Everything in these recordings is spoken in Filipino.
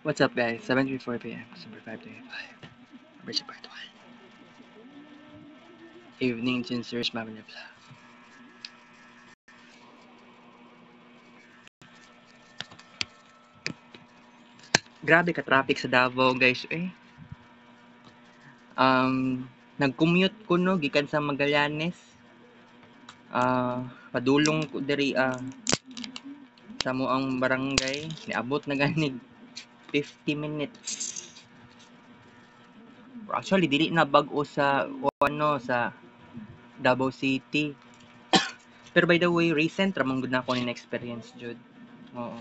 What's up, guys? 7:34 p.m. December 5, 2025. Version Part 1. Evening Ginsers Mamanya Vlog. Grabe ka traffic sa Davao, guys. Nag-commute ko no gikan sa Magallanes. Padulong ko diri sa moang barangay. Niabot na ganig 50 minutes. Actually, dili na bag-o sa sa Davao City. Pero by the way, recent ramang gud na ako ni experience jud. Oo.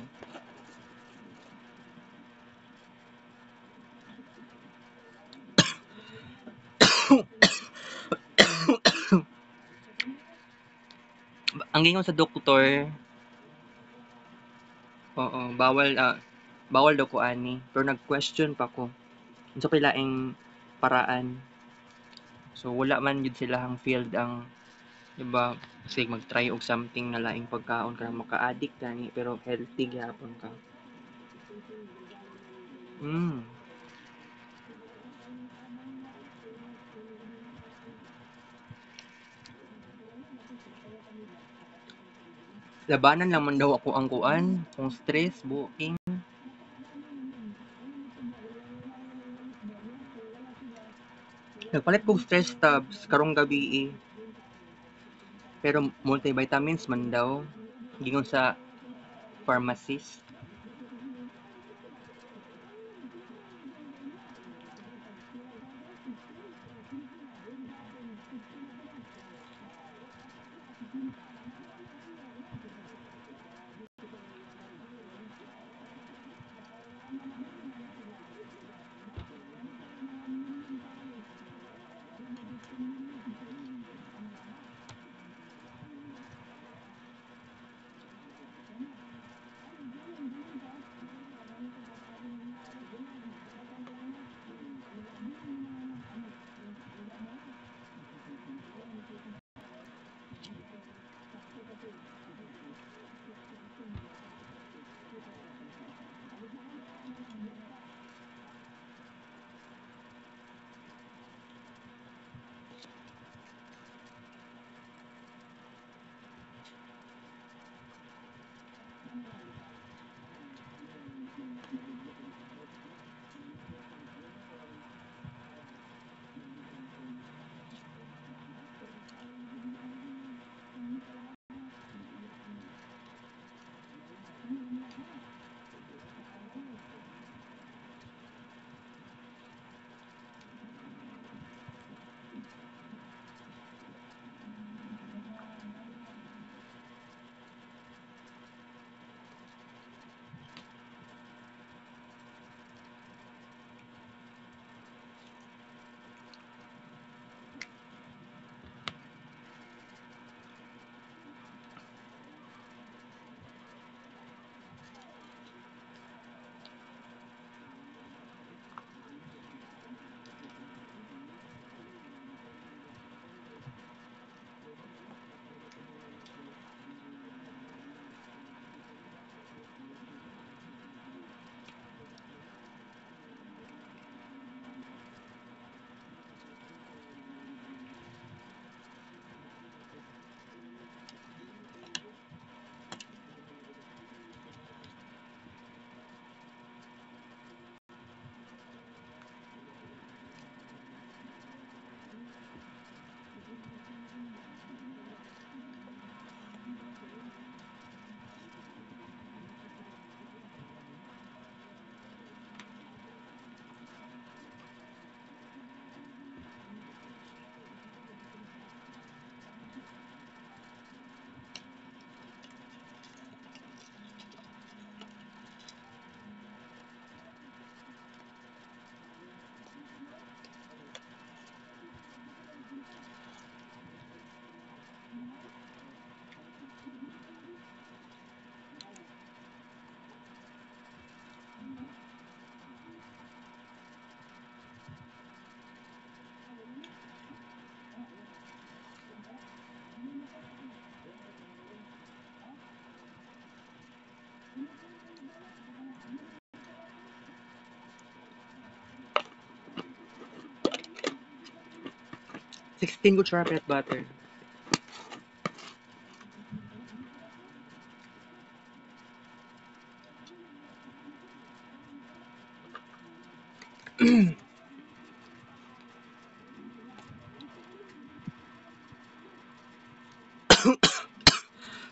Ang gingon sa doktor, oo, bawal daw ko ani. Pero nag-question pa ko. Unsa kay laing paraan. So wala man yun silahang field ang, 'di ba? Kasi mag-try og something na laing pagkaon ka maka-addict gani pero healthy gyapon ka. Mm. Labanan lang man daw ako ang kuan, kung stress, booking. Nagpalit kog stress tabs karong gabi eh. Pero multivitamins man daw gingon sa pharmacist. 16 kutsara peanut butter.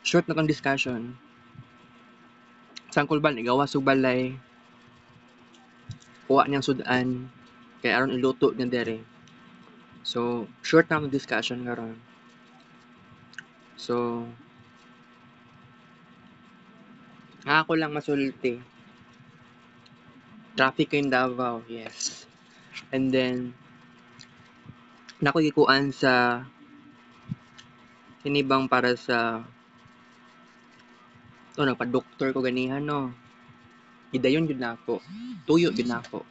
Short na kang discussion. Sangkol ba igawas og balay. Kuha niyang sudan. Kaya aron iluto niya dere. So, short na ang discussion karon. So, ako lang masulti. Traffic in Davao, yes. And then, nako gikuan sa kinibang para sa nagpa-doktor ko ganihan no. Gidayon gyud nako. Tuyo gyud nako.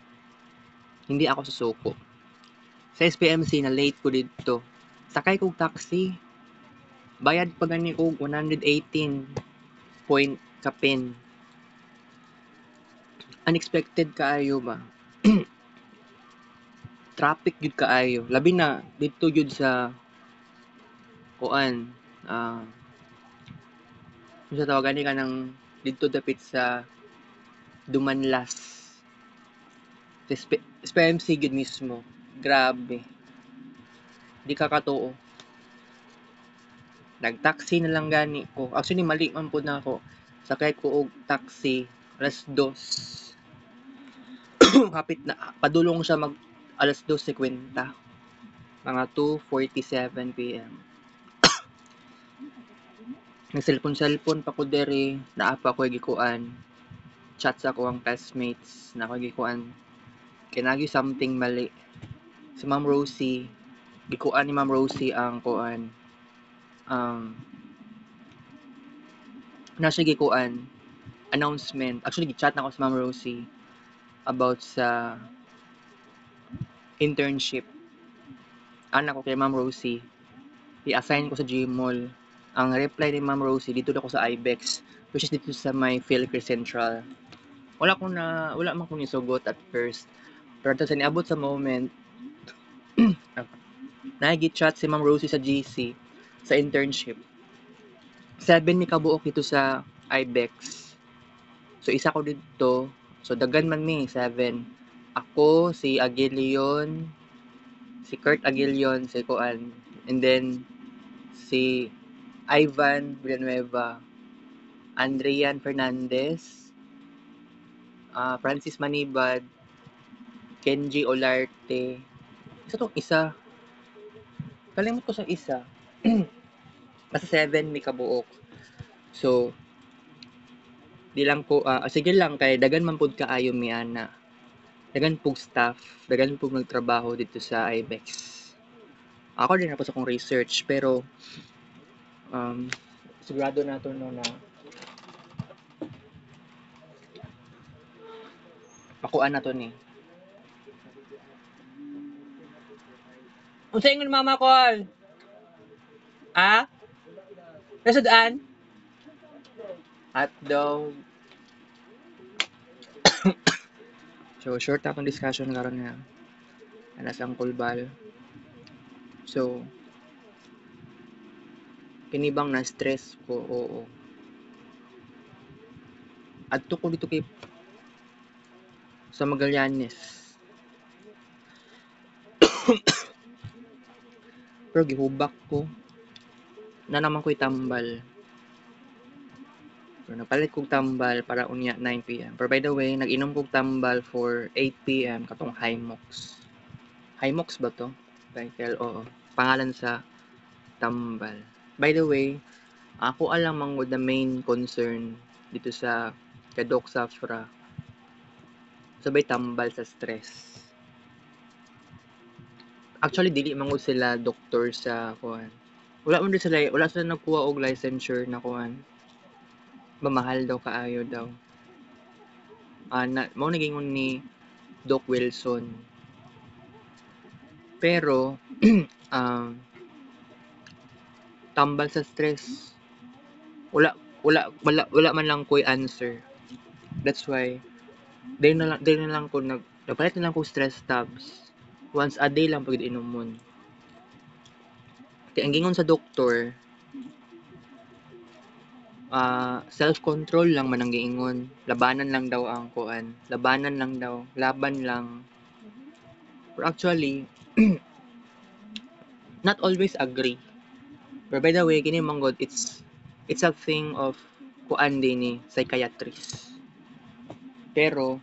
Hindi ako susuko. Sa SPMC na late ko didto. Sakay kog taxi. Bayad pa gani og 118 point kapin. Unexpected kaayo ba? Traffic gyud kaayo. Labi na didto gyud sa kuan. Sa tawagan ni kanang didto dapit sa Dumanlas. SPMC gyud mismo. Grabe. Di ka katuo. Nag-taxi na lang gani ko. Actually, mali man po na ako. Sakay ko og taxi. Alas 2. Hapit na. Padulong siya mag alas 2:50. Mga 2:47 p.m. Nag-cellphone pa ko dere. Naapa ko gikuan. Chat sa ko ang classmates. Na ko gikuan. Kinagi something mali. Si Ma'am Rosie. Gikuan ni Ma'am Rosie ang kuan. Nasa gikuan. Announcement. Actually, gi-chat na ko sa Ma'am Rosie about sa internship. Anak ko kay Ma'am Rosie. I-assign ko sa Gmall. Ang reply ni Ma'am Rosie, dito ako sa IBEX, which is dito sa my Philcare Central. Wala man ko nisugot at first. Pero sa niabot sa moment, nag-chat si Ma'am Rosie sa GC, sa internship. 7 mi kabuok dito sa IBEX. So, isa ko dito. So, dagan man mi, 7. Ako, si Aguilion, si Kurt Aguilion, si Kuan, and then si Ivan Villanueva, Andrian Fernandez, Francis Manibad, Kenji Olarte. Isa. Kalimot ko sa isa. Basta 7 may kabuok. So, di lang ko, sige lang, kay dagan man pud kaayo mi ana. Dagan pug staff, dagan pug nagtrabaho dito sa IBEX. Ako din ako sa kong research, pero sigurado na to no na makuan na to ni. Unsa ingon mama ko? Nasudaan? Hotdog. So, short akong discussion karon nga. Anasang kulbal. So, kinibang na stress ko, oo. Adto ko dito kay sa Magallanes. Pero gihubak ko. Na naman ko'y tambal. So, napalit kong tambal para unya 9 p.m. Pero by the way, nag-inom kong tambal for 8 p.m. katong Himox. Himox ba to? Michael, oo. Pangalan sa tambal. By the way, ako alam ang the main concern dito sa Kadok Safra. Sabay tambal sa stress. Actually, dili man sila doktor sa kuan. Wala sila nagkuha og licensure na kuan. Mamahal daw kaayo daw. Mao nagingon ni Doc Wilson. Pero tambal sa stress. Wala man lang ko'y answer. That's why day na lang ko nagpalit na lang ko stress tabs. Once a day lang pag inomon. Kaya ang gingon sa doktor, self-control lang man ang giingon. Labanan lang daw ang kuan. Labanan lang daw. Laban lang. But actually, not always agree. But by the way, kini manggod, it's a thing of kuan din ni psychiatrist. Pero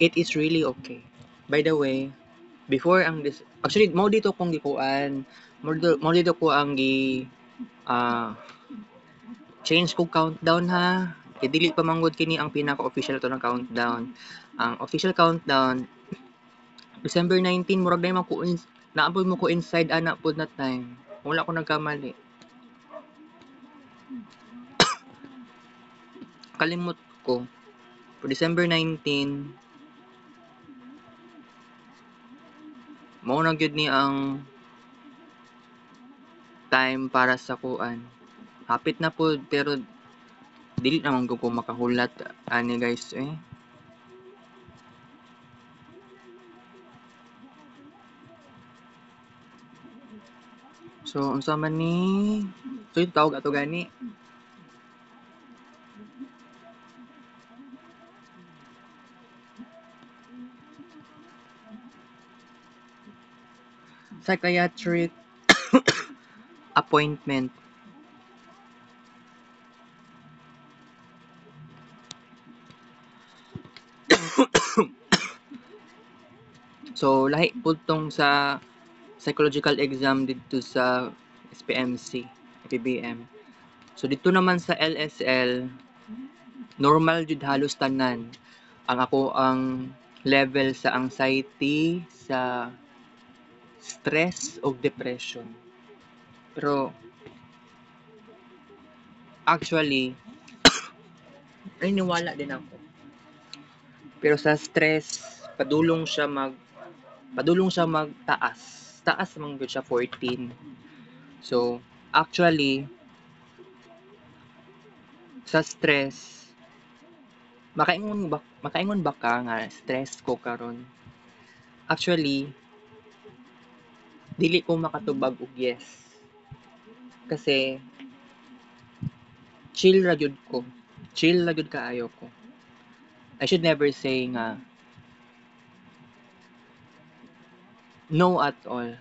it is really okay. By the way, before ang actually mo dito kong gikuan, mo dito ko ang ah change ko countdown ha. Kay dili pa manggod kini ang pinaka-official to ng countdown. Ang official countdown December 19 murag na man ko naapod mo ko inside ana pod na time. Wala ko nagkamali. Kalimot ko. For December 19, mao na gyud ni ang time para sa kuan. Hapit na pod pero dili naman ko makahulat ani guys eh. So unsa man ni so yung tawag ato gani psychiatric appointment. So lahi pud tong sa psychological exam dito sa SPMC, PBM. So dito naman sa LSL, normal jud halos tanan. Ang ako ang level sa anxiety, sa stress o depression. Pero actually, naniniwala din ako. Pero sa stress, padulong siya magtaas. Taas man gyud siya 14. So, actually, sa stress, makaingon ba ka nga stress ko karon? Actually, dili ko makatubag og yes. Kasi chill ra gyud ko. Chill ra gyud kaayo ko. I should never say nga no at all.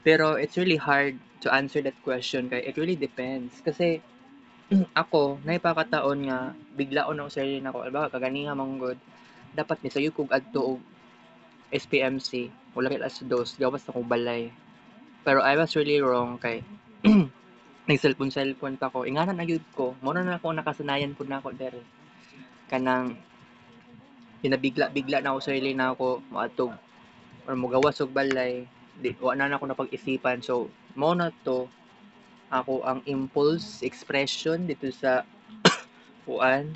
Pero it's really hard to answer that question kay it really depends. Kasi ako, naipakataon nga biglaon ako sa sarili nako. Alba kaganiha manggod. Dapat ni sayo kog adto og SPMC. Wala kay alas 2, gawas na kong balay. Pero I was really wrong kay nag-cellphone pa ko. Inganan na yun ko. Muna na ako nakasanayan po na ako dere. Kanang pinabigla-bigla na ako sa sarili na ako maatog or mugawas og balay. Di, wala na ako napag-isipan. So, mo na to ako ang impulse expression dito sa kuan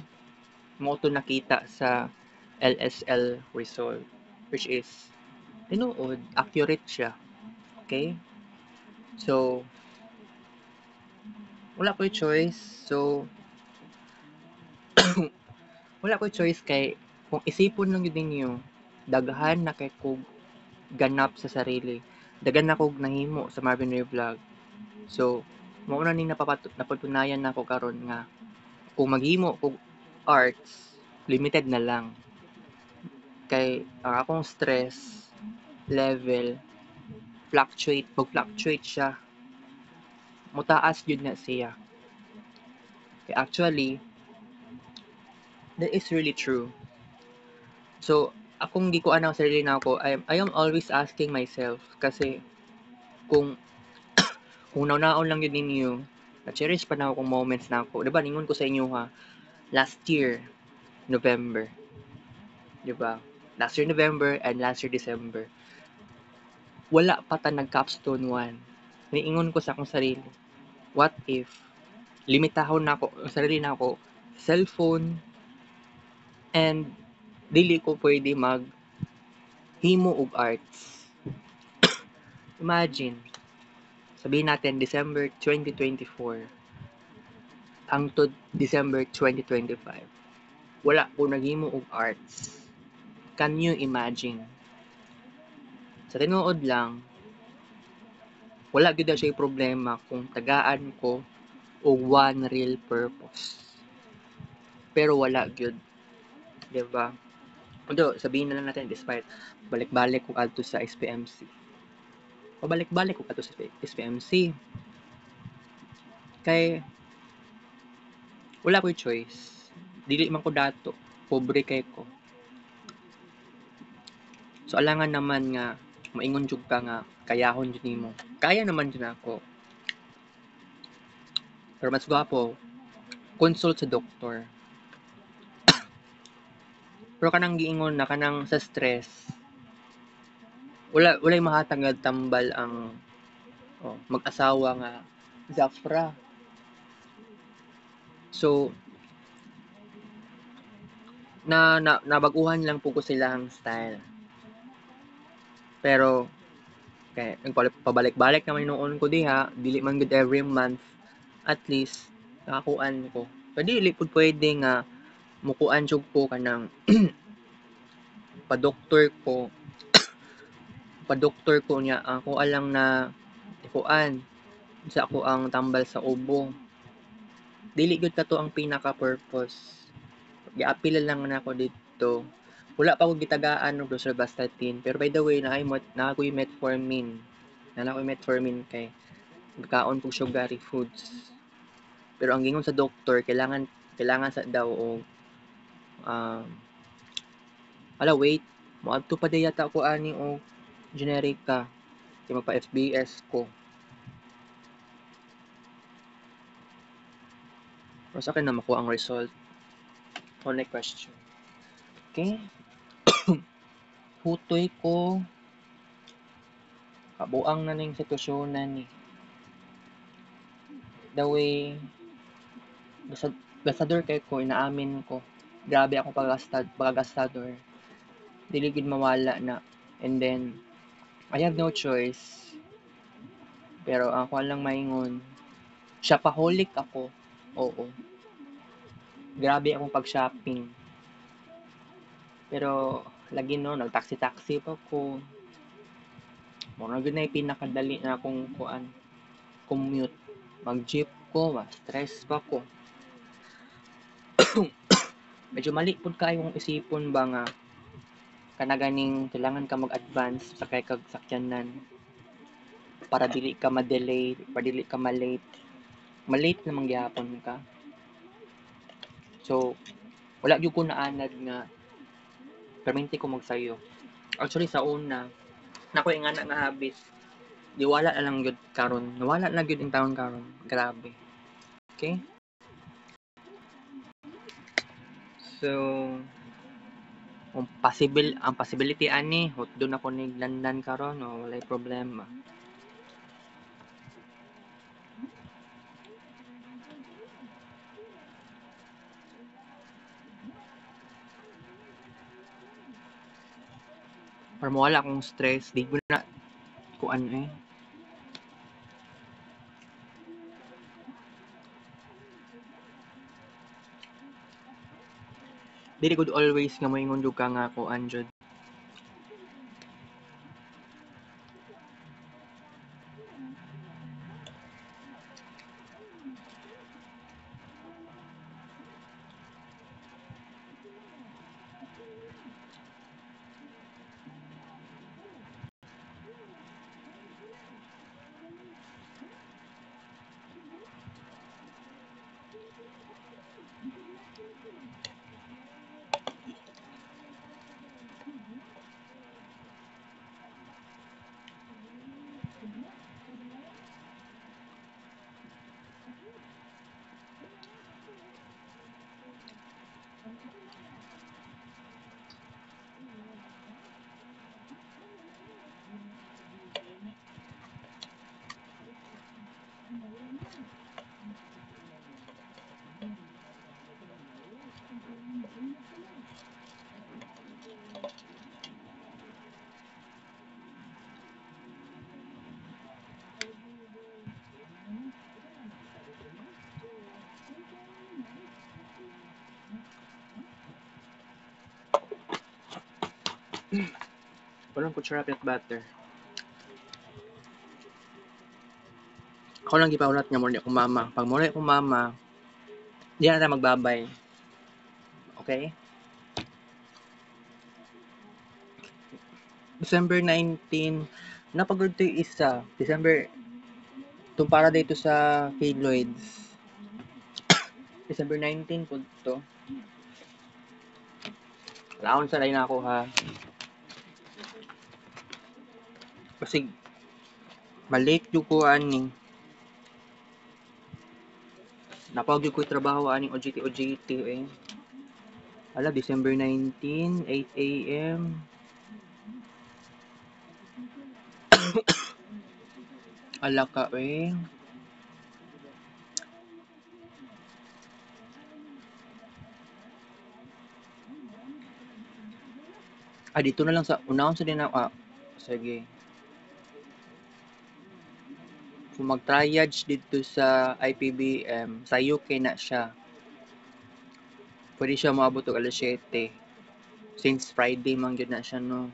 mo to nakita sa LSL result which is tinuod accurate siya. Okay? So, wala ko'y choice. So, wala ko'y choice kay kung isipon lang yun ninyo, daghan na kay kog ganap sa sarili. Daghan na kog nahimo sa Marvin Ray Vlog. So, mao na ning napatunayan na ko karon nga kung maghimo kog arts, limited na lang. Kay ang akong stress level mag-fluctuate siya. Mutaas yun na siya. Kaya actually, that is really true. So, akong gikuan ang sarili na ako, I am always asking myself kasi kung naon lang yun ninyo, na-cherish pa na akong moments na ako. Diba, ningon ko sa inyo ha, last year, November. Diba? Last year November and last year December. Wala pa ta nag-capstone 1. Niingon ko sa akong sarili, what if limitahon na ako, sarili na ako, cellphone, and dili ko pwede himo og arts. Imagine, sabihin natin December 2024 hangtod December 2025. Wala ko naghimo og arts. Can you imagine? Sa tinuod lang, wala gyud na siya problema kung tagaan ko og one real purpose. Pero wala gyud, di ba? Although, sabihin na lang natin, despite balik-balik ko adto sa SPMC. Pabalik-balik ko adto sa SPMC. Kay, wala ko'y choice. Dili man ko dato. Pobre kay ko. So, alangan naman nga, maingon jud ka nga, kayahon jud nimo. Kaya naman jud ako. Pero mas gwapo, consult sa doktor. Pero kanang giingon na, kanang sa stress, walay mahatag tambal ang mag-asawa nga Zafra. So, nabaguhan lang po ko silang style. Pero, kay pabalik-balik naman noon ko diha, dili man good every month, at least, nakakuan ko. Pero dili po pwede nga, mukuan jud ko kanang pa-doktor ko niya, ako alang na kuan, sa ako ang tambal sa ubo. Dili gud kato ang pinaka-purpose. Giapil lang na ako dito. Wala pa ko gitagaan og rosuvastatin. Pero by the way, na ako'y metformin. Kay kaon ko sugary foods. Pero ang gingon sa doktor, kailangan sa daw og wait, moadto pa yata ko ani og generika. Kay magpa FBS ko. Pero sa akin na makuha ang result. Next question. Okay. Hutoy ko. Kabuang na ning sitwasyonan ni. The way, gastador kay ko, inaamin ko. Grabe ako pagagastador. Dili gid mawala na. And then, I have no choice. Pero ako lang maingon. Shopaholic ako. Oo. Grabe akong pag-shopping. Pero, lagi no, nag-taxi-taxi pa ko. Muna gud na pinakadali na akong commute. Mag-jeep ko, ma-stress pa ko. Medyo mali pud kayong isipon ba nga kanaganing kailangan ka mag-advance sa kay kag sakyanan para dili ka ma-delay, para dili ka ma-late. Ma-late namang gyapon ka. So, wala gyud ko naanad nga perminti ko magsayo. Actually sa una, nako ingana nga habit. Di wala na lang gyud karon. Nawala na gyud in taon karon. Grabe. Okay? So, ang possibility ani doon ako niglandan karon o walay problema. Para mawala akong stress, di ko na kuan Dili gud always nga moingon jud ka nga kuan jud. Walang kutsara peanut butter. Ako lang gipaulat nga muli akong mama. Pag muli akong mama, di na tayo magbabay. Okay? December 19, napagod to yung isa. December, itong para dito sa kay Lloyds. December 19 po to. Wala sa na ako ha. Kasi, malate yung ko ani. Napagod ko yung trabaho aning OJT eh. Ala, December 19, 8 a.m. Ala ka eh. Dito na lang sa, unahon sa din ako. Sige. Kung mag-triage dito sa IPBM, sa UK na siya. Pwede siya maabot og alas 7. Since Friday man gyud na siya no.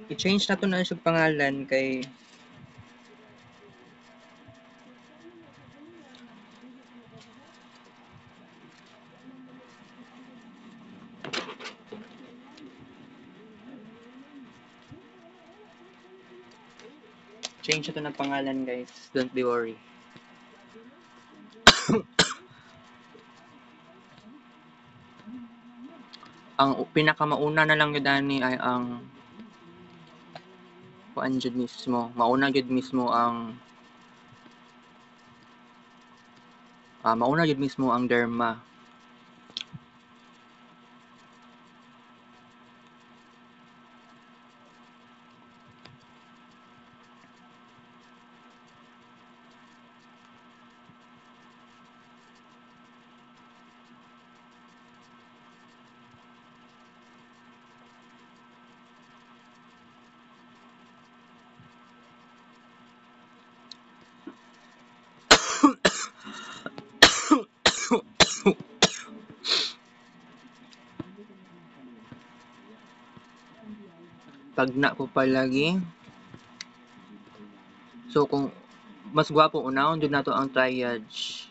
I-change na to na siya pangalan kay change na to ng pangalan guys. Don't be worry. Ang pinakamauna na lang yun ani ay ang kuan jud mismo. Mauna jud mismo ang mauna jud mismo ang derma. Tagna po palagi. So kung mas gwapo unahon jud nato ang triage.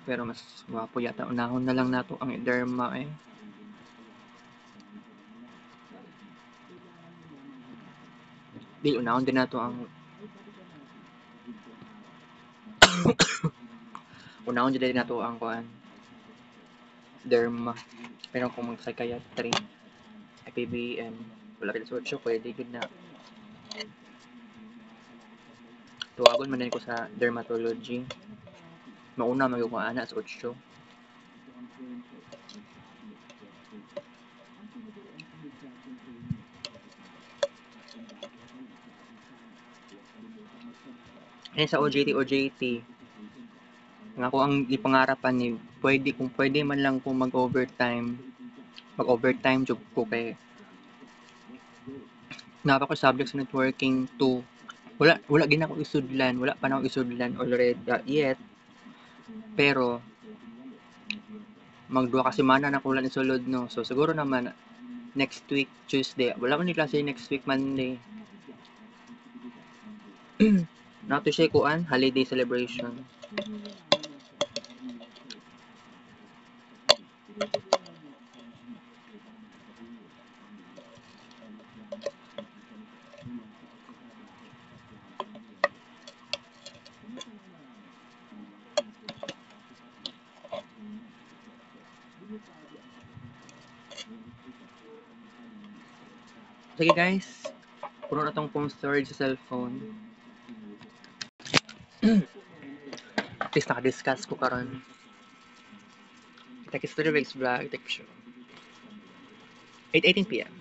Pero mas gwapo yata unahon na lang nato ang derma eh. Di unahon din nato ang unahon din nato ang kuan derma. Pero kung mag-psychiatry, IPBM, wala rin sa 8, pwede yun na. Tuwagon man din ko sa dermatology. Mauna magkuhaan na sa 8. Sa OJT, nga ko ang ipangarapan ni kung pwede man lang kung mag-overtime jud ko kay napaka subject sa networking 2. Wala gid ako isudlan, wala pa na ako isudlan already yet. Pero magduha ka semana na ko lang isulod no. So siguro naman next week Tuesday, wala man ni klase next week Monday. Nato siya kuan holiday celebration. Sige guys, puno na tong phone storage sa cellphone. At least naka-discuss ko karon. Kita-kits to the next vlog. 8:18 p.m.